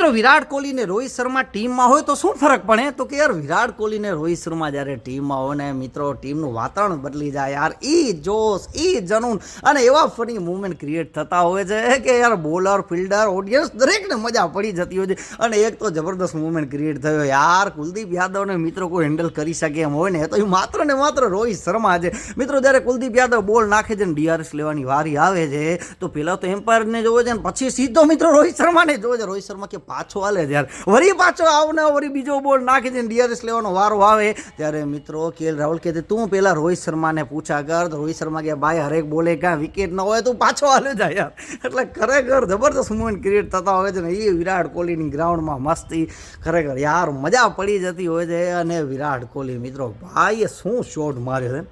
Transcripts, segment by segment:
મિત્રો વિરાટ કોહલી ને રોહિત શર્મા ટીમમાં હોય તો શું ફરક પડે? તો કે યાર વિરાટ કોહલી ને રોહિત શર્મા જ્યારે ટીમમાં હોય ને મિત્રો ટીમનું વાતાવરણ બદલી જાય યાર. ઈ જોશ, ઈ જનૂન અને એવા ફની મુવમેન્ટ ક્રિએટ થતા હોય છે કે યાર બોલર, ફિલ્ડર, ઓડિયન્સ દરેકને મજા પડી જતી હોય છે. અને એક તો જબરદસ્ત મુવમેન્ટ ક્રિએટ થયો યાર, કુલદીપ યાદવને મિત્રો કોઈ હેન્ડલ કરી શકે એમ હોય ને તો એ માત્ર ને માત્ર રોહિત શર્મા છે. મિત્રો જ્યારે કુલદીપ યાદવ બોલ નાખે છે ને ડીઆરએસ લેવાની વારી આવે છે તો પેલા તો એમ્પાયરને જોવે છે ને પછી સીધો મિત્રો રોહિત શર્માને જોવે છે. રોહિત શર્મા કે પાછો હાલે યાર, વરી પાછો આવને વરી બીજો બોલ નાખી દે ડીઆરએસ લેવાનો વારો આવે ત્યારે મિત્રો કેએલ રાહુલ કહે તું પેલા રોહિત શર્માને પૂછા કર. તો રોહિત શર્મા કે ભાઈ હરેક બોલે ક્યાં વિકેટ ન હોય તું પાછો હાલે જાય યાર. એટલે ખરેખર જબરદસ્ત મુવમેન્ટ ક્રિએટ થતા હોય છે ને એ વિરાટ કોહલીની ગ્રાઉન્ડમાં મસ્તી ખરેખર યાર મજા પડી જતી હોય છે. અને વિરાટ કોહલી મિત્રો ભાઈએ શું શોટ માર્યો છે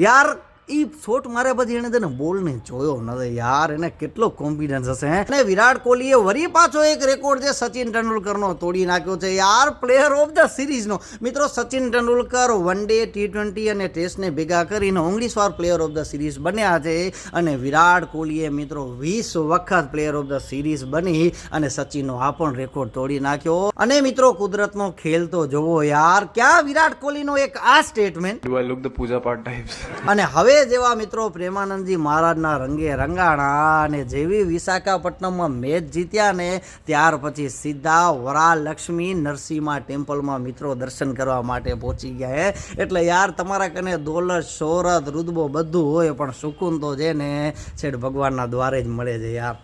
યાર, એ શોટ માર્યા પછી એને તેને બોલને જોયો નથી યાર, એને કેટલો કોન્ફિડન્સ હશે. અને વિરાટ કોહલીએ વરી પાછો એક રેકોર્ડ છે સચિન તેંડુલકરનો તોડી નાખ્યો છે યાર, પ્લેયર ઓફ ધ સિરીઝનો. મિત્રો Sachin Tendulkar one day, T20 અને ટેસ્ટને ભેગા કરીને 19 વાર પ્લેયર ઓફ ધ સિરીઝ બન્યા છે. અને વિરાટ કોહલીએ મિત્રો 20 વખત પ્લેયર ઓફ ધ સિરીઝ બની અને સચિનનો આ પણ રેકોર્ડ તોડી નાખ્યો. અને મિત્રો કુદરતનો ખેલ તો જોવો યાર, ક્યાં વિરાટ કોહલીનો એક આ statement, Do I look the puja part types? અને હવે જેવા મિત્રો પ્રેમાનંદજી મહારાજના રંગે રંગાણા અને જેવી વિશાખાપટ્ટનમમાં મેચ જીત્યા ને ત્યાર પછી સીધા વરાલક્ષ્મી નરસિંહા ટેમ્પલમાં મિત્રો દર્શન કરવા માટે પહોંચી ગયા. એટલે યાર તમારા કને દોલત, શોહરત, રુતબો બધું હોય પણ સુકૂન તો છે ને છેડ ભગવાનના દ્વારે જ મળે છે યાર.